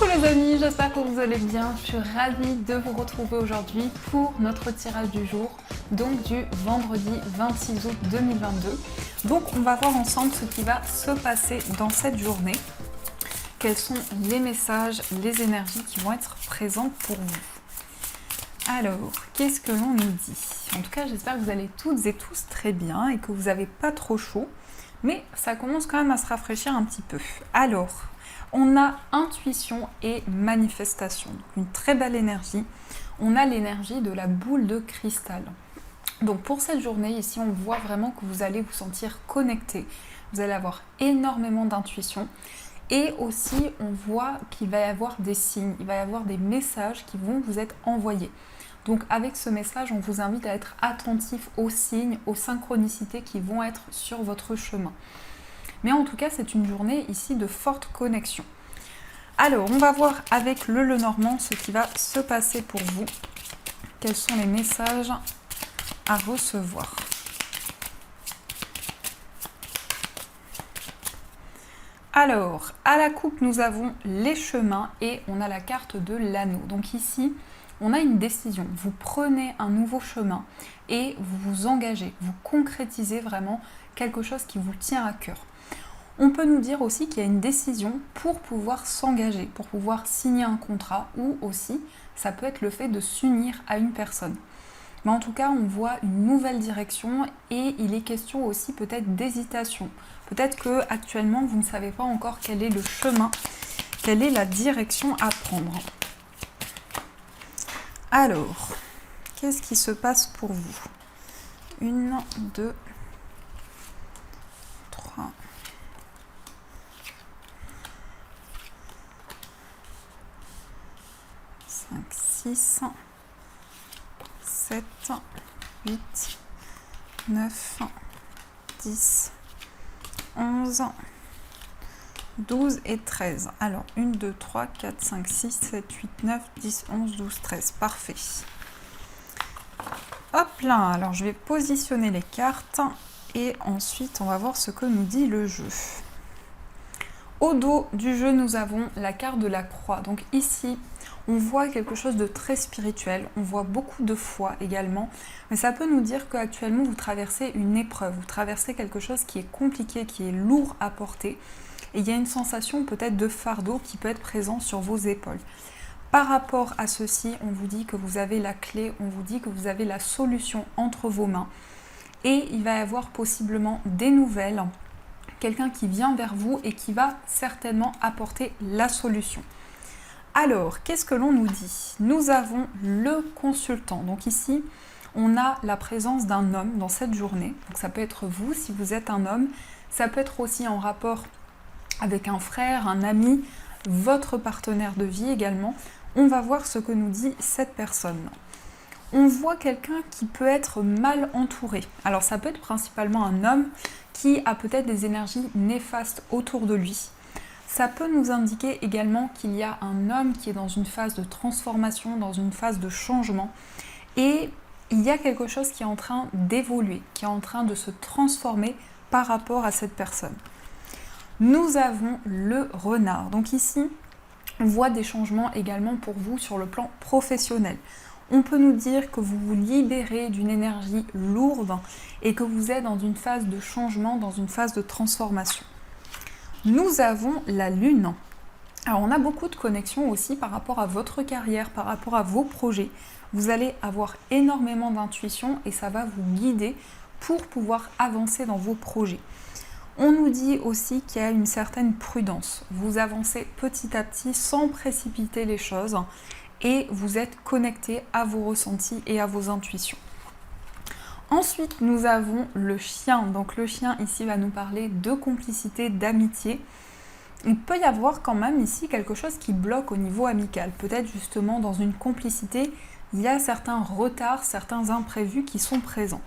Coucou les amis, j'espère que vous allez bien. Je suis ravie de vous retrouver aujourd'hui pour notre tirage du jour, donc du vendredi 26 août 2022. Donc on va voir ensemble ce qui va se passer dans cette journée. Quels sont les messages, les énergies qui vont être présentes pour vous. Alors, qu'est-ce que l'on nous dit? En tout cas, j'espère que vous allez toutes et tous très bien et que vous n'avez pas trop chaud. Mais ça commence quand même à se rafraîchir un petit peu. Alors, on a intuition et manifestation. Donc une très belle énergie. On a l'énergie de la boule de cristal. Donc pour cette journée, ici, on voit vraiment que vous allez vous sentir connecté. Vous allez avoir énormément d'intuition. Et aussi, on voit qu'il va y avoir des signes, il va y avoir des messages qui vont vous être envoyés. Donc avec ce message, on vous invite à être attentif aux signes, aux synchronicités qui vont être sur votre chemin. Mais en tout cas, c'est une journée ici de forte connexion. Alors, on va voir avec le Lenormand ce qui va se passer pour vous. Quels sont les messages à recevoir? Alors, à la coupe, nous avons les chemins et on a la carte de l'anneau. Donc ici, on a une décision. Vous prenez un nouveau chemin et vous vous engagez, vous concrétisez vraiment quelque chose qui vous tient à cœur. On peut nous dire aussi qu'il y a une décision pour pouvoir s'engager, pour pouvoir signer un contrat, ou aussi, ça peut être le fait de s'unir à une personne. Mais en tout cas, on voit une nouvelle direction et il est question aussi peut-être d'hésitation. Peut-être que actuellement vous ne savez pas encore quel est le chemin, quelle est la direction à prendre. Alors, qu'est-ce qui se passe pour vous? 1, 2, 3, 5, 6, 7, 8, 9, 10, 11, 12 et 13. Alors, 1, 2, 3, 4, 5, 6, 7, 8, 9, 10, 11, 12, 13. Parfait. Hop là, alors je vais positionner les cartes et ensuite on va voir ce que nous dit le jeu. Au dos du jeu, nous avons la carte de la croix. Donc ici, on voit quelque chose de très spirituel, on voit beaucoup de foi également, mais ça peut nous dire qu'actuellement vous traversez une épreuve, vous traversez quelque chose qui est compliqué, qui est lourd à porter, et il y a une sensation peut-être de fardeau qui peut être présent sur vos épaules. Par rapport à ceci, on vous dit que vous avez la clé, on vous dit que vous avez la solution entre vos mains, et il va y avoir possiblement des nouvelles, quelqu'un qui vient vers vous et qui va certainement apporter la solution. Alors, qu'est-ce que l'on nous dit? Nous avons le consultant. Donc ici, on a la présence d'un homme dans cette journée. Donc ça peut être vous si vous êtes un homme. Ça peut être aussi en rapport avec un frère, un ami, votre partenaire de vie également. On va voir ce que nous dit cette personne. On voit quelqu'un qui peut être mal entouré. Alors ça peut être principalement un homme qui a peut-être des énergies néfastes autour de lui. Ça peut nous indiquer également qu'il y a un homme qui est dans une phase de transformation, dans une phase de changement. Et il y a quelque chose qui est en train d'évoluer, qui est en train de se transformer par rapport à cette personne. Nous avons le renard. Donc ici, on voit des changements également pour vous sur le plan professionnel. On peut nous dire que vous vous libérez d'une énergie lourde et que vous êtes dans une phase de changement, dans une phase de transformation. Nous avons la lune. Alors on a beaucoup de connexions aussi par rapport à votre carrière, par rapport à vos projets. Vous allez avoir énormément d'intuition et ça va vous guider pour pouvoir avancer dans vos projets. On nous dit aussi qu'il y a une certaine prudence. Vous avancez petit à petit sans précipiter les choses et vous êtes connecté à vos ressentis et à vos intuitions. Ensuite, nous avons le chien. Donc le chien ici va nous parler de complicité, d'amitié. Il peut y avoir quand même ici quelque chose qui bloque au niveau amical. Peut-être justement dans une complicité, il y a certains retards, certains imprévus qui sont présents.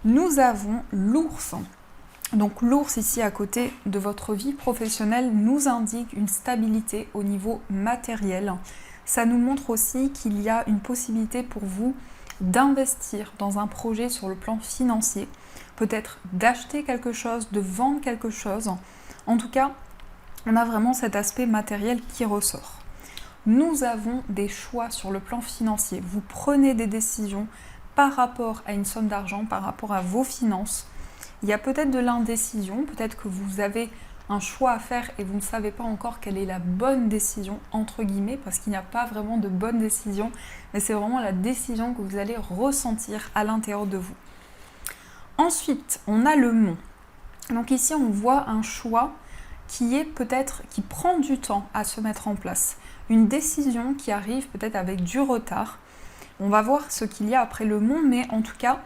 Nous avons l'ours. Donc l'ours ici à côté de votre vie professionnelle nous indique une stabilité au niveau matériel. Ça nous montre aussi qu'il y a une possibilité pour vous d'investir dans un projet sur le plan financier, peut-être d'acheter quelque chose, de vendre quelque chose. En tout cas, on a vraiment cet aspect matériel qui ressort. Nous avons des choix sur le plan financier. Vous prenez des décisions par rapport à une somme d'argent, par rapport à vos finances. Il y a peut-être de l'indécision, peut-être que vous avez un choix à faire et vous ne savez pas encore quelle est la bonne décision, entre guillemets, parce qu'il n'y a pas vraiment de bonne décision, mais c'est vraiment la décision que vous allez ressentir à l'intérieur de vous. Ensuite, on a le mont. Donc ici, on voit un choix qui prend du temps à se mettre en place. Une décision qui arrive peut-être avec du retard. On va voir ce qu'il y a après le mont, mais en tout cas,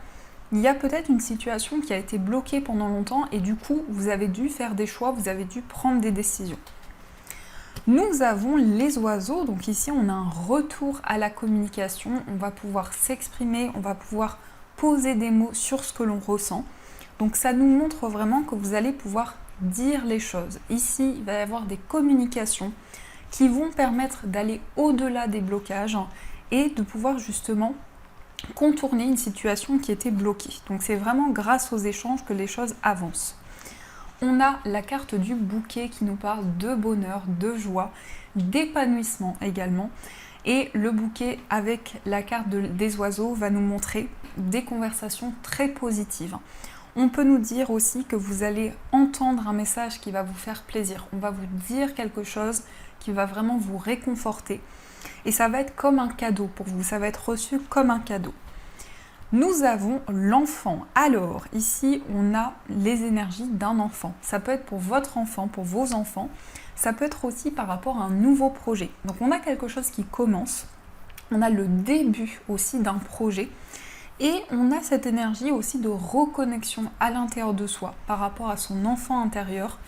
il y a peut-être une situation qui a été bloquée pendant longtemps et du coup, vous avez dû faire des choix, vous avez dû prendre des décisions. Nous avons les oiseaux, donc ici, on a un retour à la communication. On va pouvoir s'exprimer, on va pouvoir poser des mots sur ce que l'on ressent. Donc ça nous montre vraiment que vous allez pouvoir dire les choses. Ici, il va y avoir des communications qui vont permettre d'aller au-delà des blocages et de pouvoir justement contourner une situation qui était bloquée. Donc c'est vraiment grâce aux échanges que les choses avancent. On a la carte du bouquet qui nous parle de bonheur, de joie, d'épanouissement également. Et le bouquet avec la carte des oiseaux va nous montrer des conversations très positives. On peut nous dire aussi que vous allez entendre un message qui va vous faire plaisir. On va vous dire quelque chose qui va vraiment vous réconforter. Et ça va être comme un cadeau pour vous, ça va être reçu comme un cadeau. Nous avons l'enfant. Alors, ici, on a les énergies d'un enfant. Ça peut être pour votre enfant, pour vos enfants. Ça peut être aussi par rapport à un nouveau projet. Donc, on a quelque chose qui commence. On a le début aussi d'un projet. Et on a cette énergie aussi de reconnexion à l'intérieur de soi par rapport à son enfant intérieur.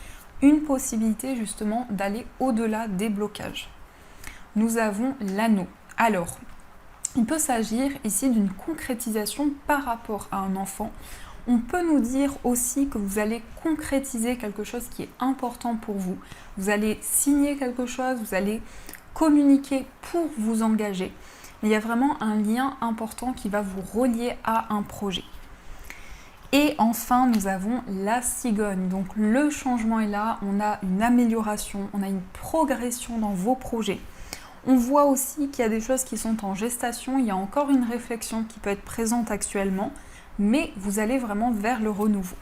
Une possibilité justement d'aller au-delà des blocages. Nous avons l'anneau. Alors, il peut s'agir ici d'une concrétisation par rapport à un enfant. On peut nous dire aussi que vous allez concrétiser quelque chose qui est important pour vous. Vous allez signer quelque chose, vous allez communiquer pour vous engager. Il y a vraiment un lien important qui va vous relier à un projet. Et enfin, nous avons la cigogne. Donc le changement est là, on a une amélioration, on a une progression dans vos projets. On voit aussi qu'il y a des choses qui sont en gestation, il y a encore une réflexion qui peut être présente actuellement, mais vous allez vraiment vers le renouveau.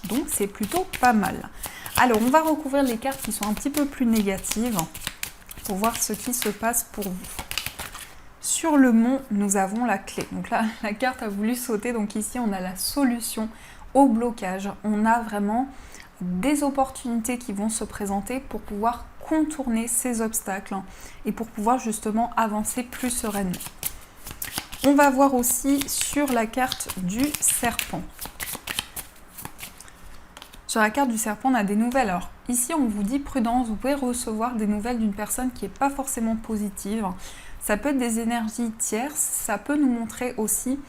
Donc c'est plutôt pas mal. Alors on va recouvrir les cartes qui sont un petit peu plus négatives pour voir ce qui se passe pour vous. Sur le mont, nous avons la clé. Donc là, la carte a voulu sauter, donc ici on a la solution au blocage. On a vraiment des opportunités qui vont se présenter pour pouvoir contourner ces obstacles et pour pouvoir justement avancer plus sereinement. On va voir aussi sur la carte du serpent. Sur la carte du serpent, on a des nouvelles. Alors ici, on vous dit prudence, vous pouvez recevoir des nouvelles d'une personne qui n'est pas forcément positive. Ça peut être des énergies tierces, ça peut nous montrer aussi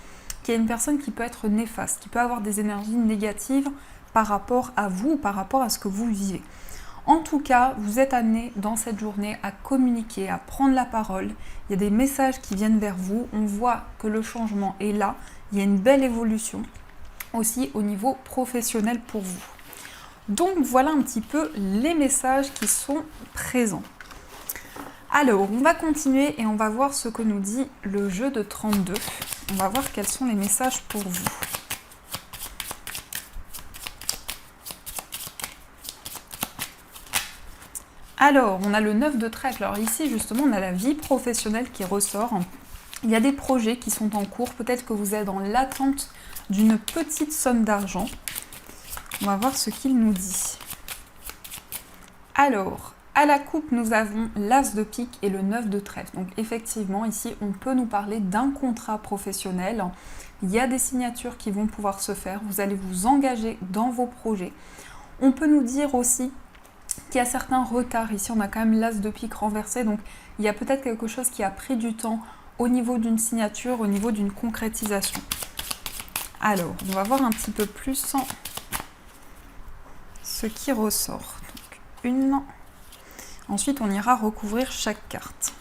qu'il y a une personne qui peut être néfaste, qui peut avoir des énergies négatives par rapport à vous, par rapport à ce que vous vivez. En tout cas, vous êtes amené dans cette journée à communiquer, à prendre la parole. Il y a des messages qui viennent vers vous. On voit que le changement est là. Il y a une belle évolution aussi au niveau professionnel pour vous. Donc voilà un petit peu les messages qui sont présents. Alors, on va continuer et on va voir ce que nous dit le jeu de 32. On va voir quels sont les messages pour vous. Alors, on a le 9 de trèfle. Alors ici, justement, on a la vie professionnelle qui ressort. Il y a des projets qui sont en cours. Peut-être que vous êtes dans l'attente d'une petite somme d'argent. On va voir ce qu'il nous dit. Alors, à la coupe, nous avons l'as de pique et le 9 de trèfle. Donc effectivement, ici, on peut nous parler d'un contrat professionnel. Il y a des signatures qui vont pouvoir se faire. Vous allez vous engager dans vos projets. On peut nous dire aussi qu'il y a certains retards. Ici, on a quand même l'as de pique renversé. Donc, il y a peut-être quelque chose qui a pris du temps au niveau d'une signature, au niveau d'une concrétisation. Alors, on va voir un petit peu plus ce qui ressort. Donc, une. Ensuite, on ira recouvrir chaque carte.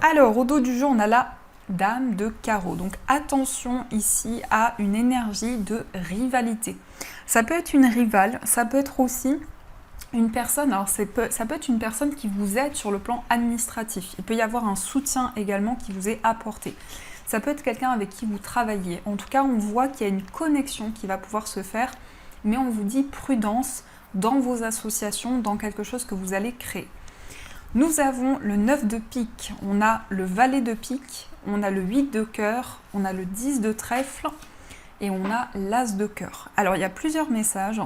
Alors, au dos du jeu, on a la dame de carreau. Donc attention ici à une énergie de rivalité. Ça peut être une rivale, ça peut être aussi une personne, alors ça peut être une personne qui vous aide sur le plan administratif. Il peut y avoir un soutien également qui vous est apporté. Ça peut être quelqu'un avec qui vous travaillez. En tout cas, on voit qu'il y a une connexion qui va pouvoir se faire, mais on vous dit prudence dans vos associations, dans quelque chose que vous allez créer. Nous avons le 9 de pique, on a le valet de pique, on a le 8 de cœur, on a le 10 de trèfle et on a l'as de cœur. Alors il y a plusieurs messages.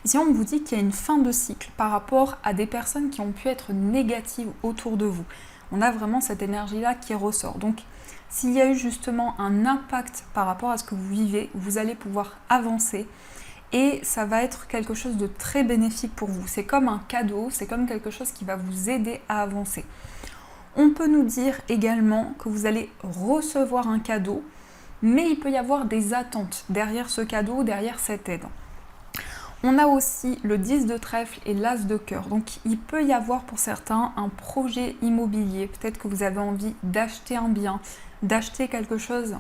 Ici on vous dit qu'il y a une fin de cycle par rapport à des personnes qui ont pu être négatives autour de vous. On a vraiment cette énergie-là qui ressort. Donc s'il y a eu justement un impact par rapport à ce que vous vivez, vous allez pouvoir avancer. Et ça va être quelque chose de très bénéfique pour vous. C'est comme un cadeau, c'est comme quelque chose qui va vous aider à avancer. On peut nous dire également que vous allez recevoir un cadeau, mais il peut y avoir des attentes derrière ce cadeau, derrière cette aide. On a aussi le 10 de trèfle et l'as de cœur. Donc il peut y avoir pour certains un projet immobilier. Peut-être que vous avez envie d'acheter un bien, d'acheter quelque chose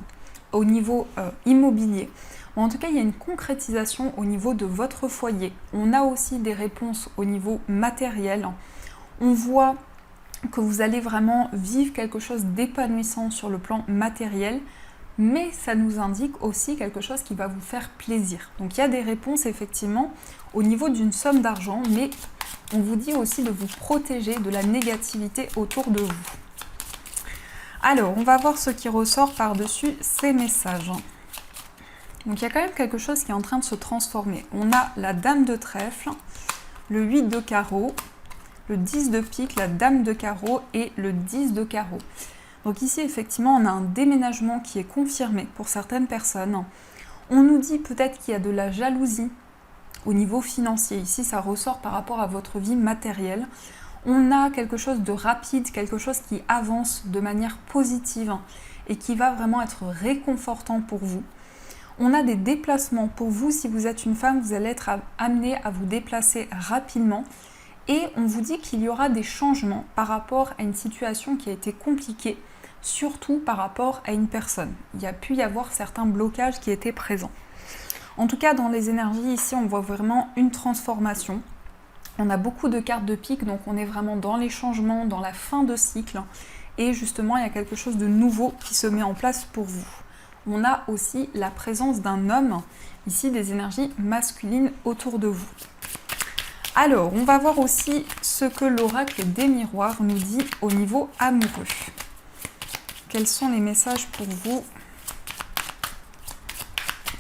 au niveau immobilier. En tout cas, il y a une concrétisation au niveau de votre foyer. On a aussi des réponses au niveau matériel. On voit que vous allez vraiment vivre quelque chose d'épanouissant sur le plan matériel, mais ça nous indique aussi quelque chose qui va vous faire plaisir. Donc il y a des réponses effectivement au niveau d'une somme d'argent, mais on vous dit aussi de vous protéger de la négativité autour de vous. Alors, on va voir ce qui ressort par-dessus ces messages. Donc il y a quand même quelque chose qui est en train de se transformer. On a la dame de trèfle, le 8 de carreau, le 10 de pique, la dame de carreau et le 10 de carreau. Donc ici effectivement on a un déménagement qui est confirmé pour certaines personnes. On nous dit peut-être qu'il y a de la jalousie au niveau financier. Ici ça ressort par rapport à votre vie matérielle. On a quelque chose de rapide, quelque chose qui avance de manière positive et qui va vraiment être réconfortant pour vous. On a des déplacements pour vous. Si vous êtes une femme, vous allez être amenée à vous déplacer rapidement. Et on vous dit qu'il y aura des changements par rapport à une situation qui a été compliquée, surtout par rapport à une personne. Il y a pu y avoir certains blocages qui étaient présents. En tout cas, dans les énergies, ici, on voit vraiment une transformation. On a beaucoup de cartes de pique, donc on est vraiment dans les changements, dans la fin de cycle. Et justement, il y a quelque chose de nouveau qui se met en place pour vous. On a aussi la présence d'un homme, ici des énergies masculines autour de vous. Alors, on va voir aussi ce que l'oracle des miroirs nous dit au niveau amoureux. Quels sont les messages pour vous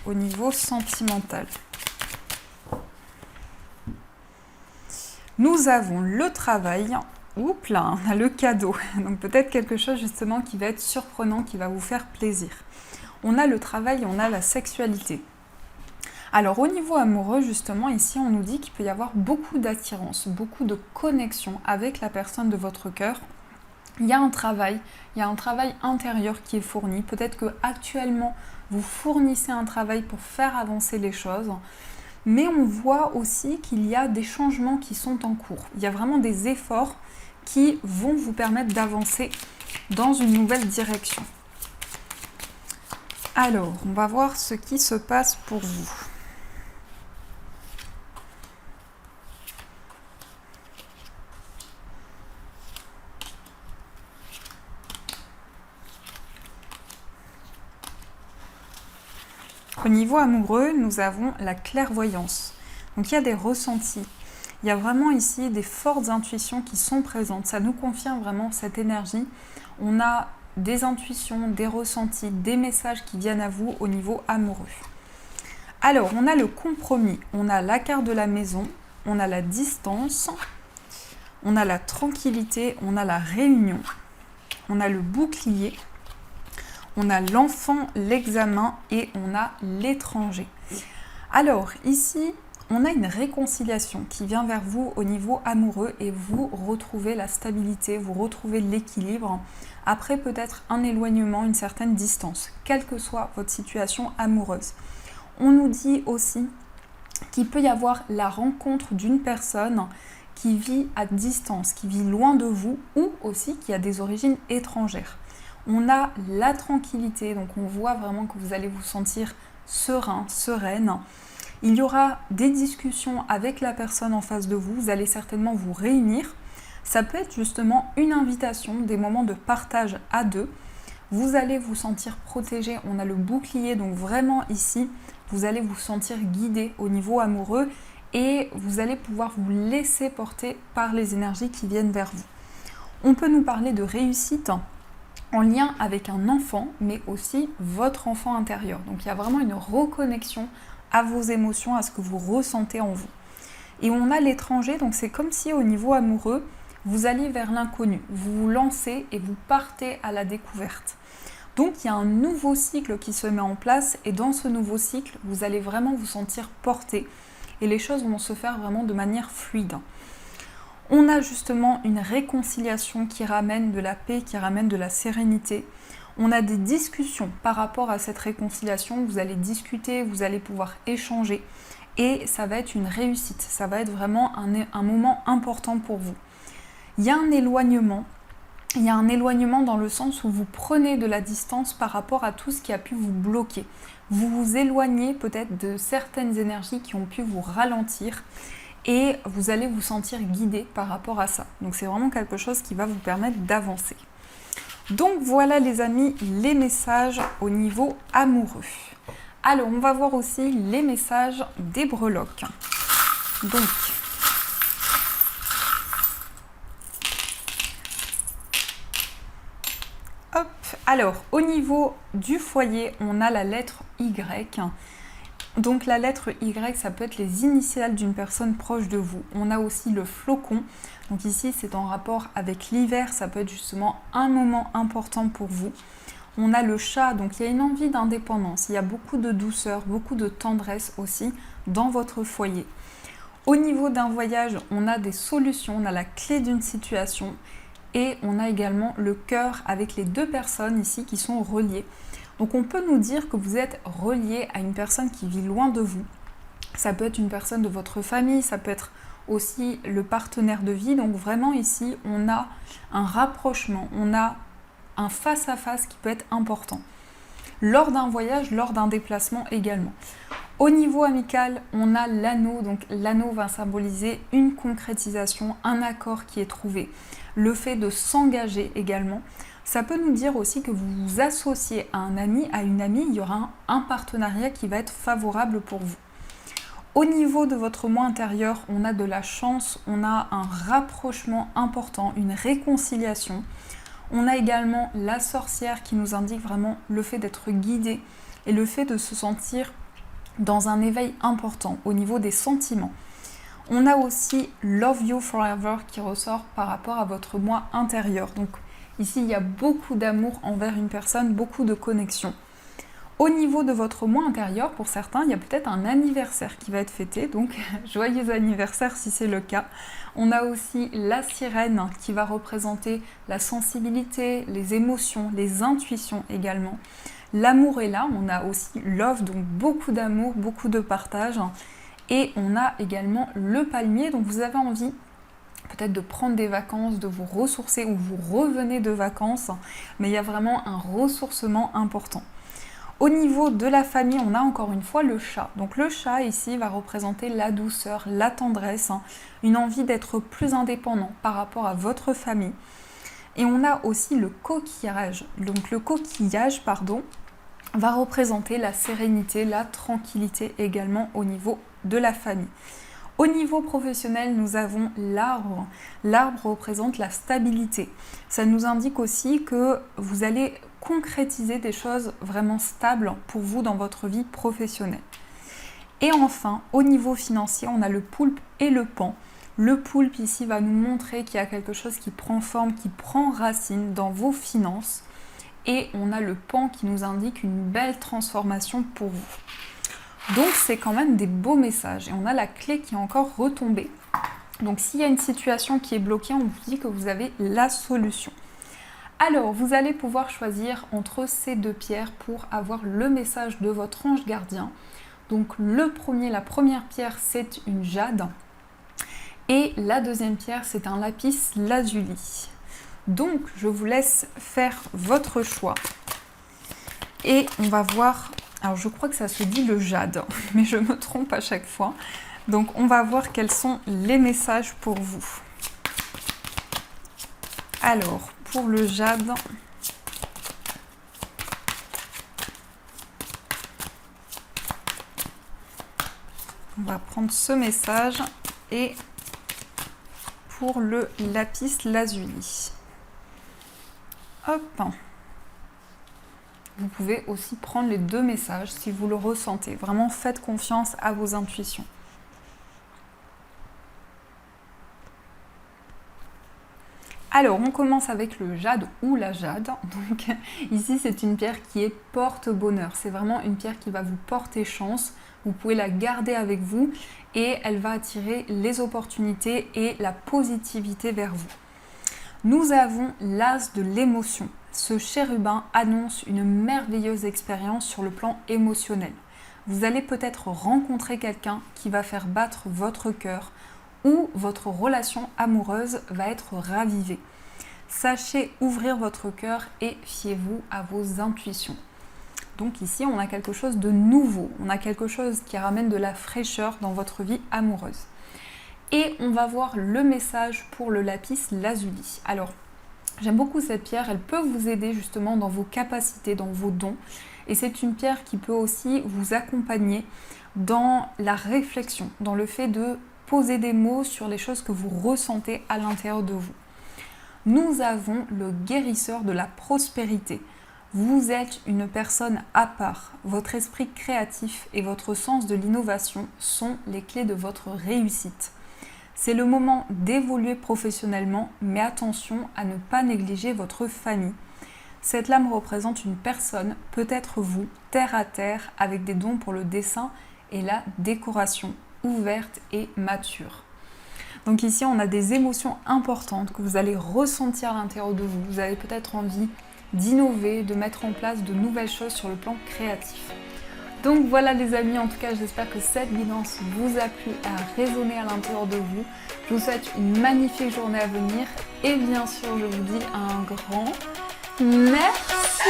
au niveau sentimental? Nous avons le travail, oups là, on a le cadeau. Donc peut-être quelque chose justement qui va être surprenant, qui va vous faire plaisir. On a le travail, on a la sexualité. Alors au niveau amoureux, justement, ici on nous dit qu'il peut y avoir beaucoup d'attirance, beaucoup de connexion avec la personne de votre cœur. Il y a un travail intérieur qui est fourni. Peut-être que actuellement vous fournissez un travail pour faire avancer les choses. Mais on voit aussi qu'il y a des changements qui sont en cours. Il y a vraiment des efforts qui vont vous permettre d'avancer dans une nouvelle direction. Alors, on va voir ce qui se passe pour vous. Au niveau amoureux, nous avons la clairvoyance. Donc il y a des ressentis. Il y a vraiment ici des fortes intuitions qui sont présentes. Ça nous confirme vraiment cette énergie. On a des intuitions, des ressentis, des messages qui viennent à vous au niveau amoureux. Alors, on a le compromis. On a la carte de la maison. On a la distance. On a la tranquillité. On a la réunion. On a le bouclier. On a l'enfant, l'examen et on a l'étranger. Alors ici, on a une réconciliation qui vient vers vous au niveau amoureux et vous retrouvez la stabilité, vous retrouvez l'équilibre après peut-être un éloignement, une certaine distance, quelle que soit votre situation amoureuse. On nous dit aussi qu'il peut y avoir la rencontre d'une personne qui vit à distance, qui vit loin de vous ou aussi qui a des origines étrangères. On a la tranquillité, donc on voit vraiment que vous allez vous sentir serein, sereine. Il y aura des discussions avec la personne en face de vous, vous allez certainement vous réunir. Ça peut être justement une invitation, des moments de partage à deux. Vous allez vous sentir protégé, on a le bouclier, donc vraiment ici, vous allez vous sentir guidé au niveau amoureux et vous allez pouvoir vous laisser porter par les énergies qui viennent vers vous. On peut nous parler de réussite en lien avec un enfant, mais aussi votre enfant intérieur. Donc il y a vraiment une reconnexion à vos émotions, à ce que vous ressentez en vous. Et on a l'étranger, donc c'est comme si au niveau amoureux, vous allez vers l'inconnu, vous vous lancez et vous partez à la découverte. Donc il y a un nouveau cycle qui se met en place et dans ce nouveau cycle, vous allez vraiment vous sentir porté et les choses vont se faire vraiment de manière fluide. On a justement une réconciliation qui ramène de la paix, qui ramène de la sérénité. On a des discussions par rapport à cette réconciliation, vous allez discuter, vous allez pouvoir échanger et ça va être une réussite, ça va être vraiment un moment important pour vous. Il y a un éloignement dans le sens où vous prenez de la distance par rapport à tout ce qui a pu vous bloquer. Vous vous éloignez peut-être de certaines énergies qui ont pu vous ralentir et vous allez vous sentir guidé par rapport à ça. Donc c'est vraiment quelque chose qui va vous permettre d'avancer. Donc voilà les amis, les messages au niveau amoureux. Alors on va voir aussi les messages des breloques. Donc hop, alors au niveau du foyer, on a la lettre Y. Donc la lettre Y, ça peut être les initiales d'une personne proche de vous. On a aussi le flocon. Donc ici, c'est en rapport avec l'hiver. Ça peut être justement un moment important pour vous. On a le chat. Donc il y a une envie d'indépendance. Il y a beaucoup de douceur, beaucoup de tendresse aussi dans votre foyer. Au niveau d'un voyage, on a des solutions. On a la clé d'une situation. Et on a également le cœur avec les deux personnes ici qui sont reliées. Donc on peut nous dire que vous êtes relié à une personne qui vit loin de vous. Ça peut être une personne de votre famille, ça peut être aussi le partenaire de vie. Donc vraiment ici, on a un rapprochement, on a un face-à-face qui peut être important. Lors d'un voyage, lors d'un déplacement également. Au niveau amical, on a l'anneau. Donc l'anneau va symboliser une concrétisation, un accord qui est trouvé. Le fait de s'engager également. Ça peut nous dire aussi que vous vous associez à un ami, à une amie, il y aura un partenariat qui va être favorable pour vous. Au niveau de votre moi intérieur, on a de la chance, on a un rapprochement important, une réconciliation. On a également la sorcière qui nous indique vraiment le fait d'être guidé et le fait de se sentir dans un éveil important au niveau des sentiments. On a aussi Love You Forever qui ressort par rapport à votre moi intérieur. Donc ici, il y a beaucoup d'amour envers une personne, beaucoup de connexion. Au niveau de votre moi intérieur, pour certains, il y a peut-être un anniversaire qui va être fêté, donc joyeux anniversaire si c'est le cas. On a aussi la sirène qui va représenter la sensibilité, les émotions, les intuitions également. L'amour est là, on a aussi love, donc beaucoup d'amour, beaucoup de partage. Et on a également le palmier, donc vous avez envie peut-être de prendre des vacances, de vous ressourcer ou vous revenez de vacances, mais il y a vraiment un ressourcement important. Au niveau de la famille, on a encore une fois le chat. Donc le chat ici va représenter la douceur, la tendresse, une envie d'être plus indépendant par rapport à votre famille. Et on a aussi le coquillage. Donc le coquillage, va représenter la sérénité, la tranquillité également au niveau de la famille. Au niveau professionnel, nous avons l'arbre. L'arbre représente la stabilité. Ça nous indique aussi que vous allez concrétiser des choses vraiment stables pour vous dans votre vie professionnelle. Et enfin, au niveau financier, on a le poulpe et le paon. Le poulpe ici va nous montrer qu'il y a quelque chose qui prend forme, qui prend racine dans vos finances. Et on a le paon qui nous indique une belle transformation pour vous. Donc c'est quand même des beaux messages. Et on a la clé qui est encore retombée. Donc s'il y a une situation qui est bloquée, on vous dit que vous avez la solution. Alors vous allez pouvoir choisir entre ces deux pierres pour avoir le message de votre ange gardien. Donc la première pierre, c'est une jade. Et la deuxième pierre, c'est un lapis lazuli. Donc, je vous laisse faire votre choix. Et on va voir, alors je crois que ça se dit le jade, mais je me trompe à chaque fois. Donc, on va voir quels sont les messages pour vous. Alors, pour le jade, on va prendre ce message et pour le lapis lazuli. Hop. Vous pouvez aussi prendre les deux messages si vous le ressentez. Vraiment, faites confiance à vos intuitions. Alors, on commence avec le jade ou la jade. Donc, ici, c'est une pierre qui est porte-bonheur. C'est vraiment une pierre qui va vous porter chance. Vous pouvez la garder avec vous et elle va attirer les opportunités et la positivité vers vous. Nous avons l'as de l'émotion. Ce chérubin annonce une merveilleuse expérience sur le plan émotionnel. Vous allez peut-être rencontrer quelqu'un qui va faire battre votre cœur ou votre relation amoureuse va être ravivée. Sachez ouvrir votre cœur et fiez-vous à vos intuitions. Donc ici, on a quelque chose de nouveau, on a quelque chose qui ramène de la fraîcheur dans votre vie amoureuse. Et on va voir le message pour le lapis lazuli. Alors, j'aime beaucoup cette pierre, elle peut vous aider justement dans vos capacités, dans vos dons. Et c'est une pierre qui peut aussi vous accompagner dans la réflexion, dans le fait de poser des mots sur les choses que vous ressentez à l'intérieur de vous. Nous avons le guérisseur de la prospérité. Vous êtes une personne à part. Votre esprit créatif et votre sens de l'innovation sont les clés de votre réussite. C'est le moment d'évoluer professionnellement, mais attention à ne pas négliger votre famille. Cette lame représente une personne, peut-être vous, terre à terre, avec des dons pour le dessin et la décoration, ouverte et mature. Donc ici, on a des émotions importantes que vous allez ressentir à l'intérieur de vous. Vous avez peut-être envie d'innover, de mettre en place de nouvelles choses sur le plan créatif. Donc voilà les amis, en tout cas j'espère que cette guidance vous a plu, a résonné à l'intérieur de vous. Je vous souhaite une magnifique journée à venir et bien sûr je vous dis un grand merci.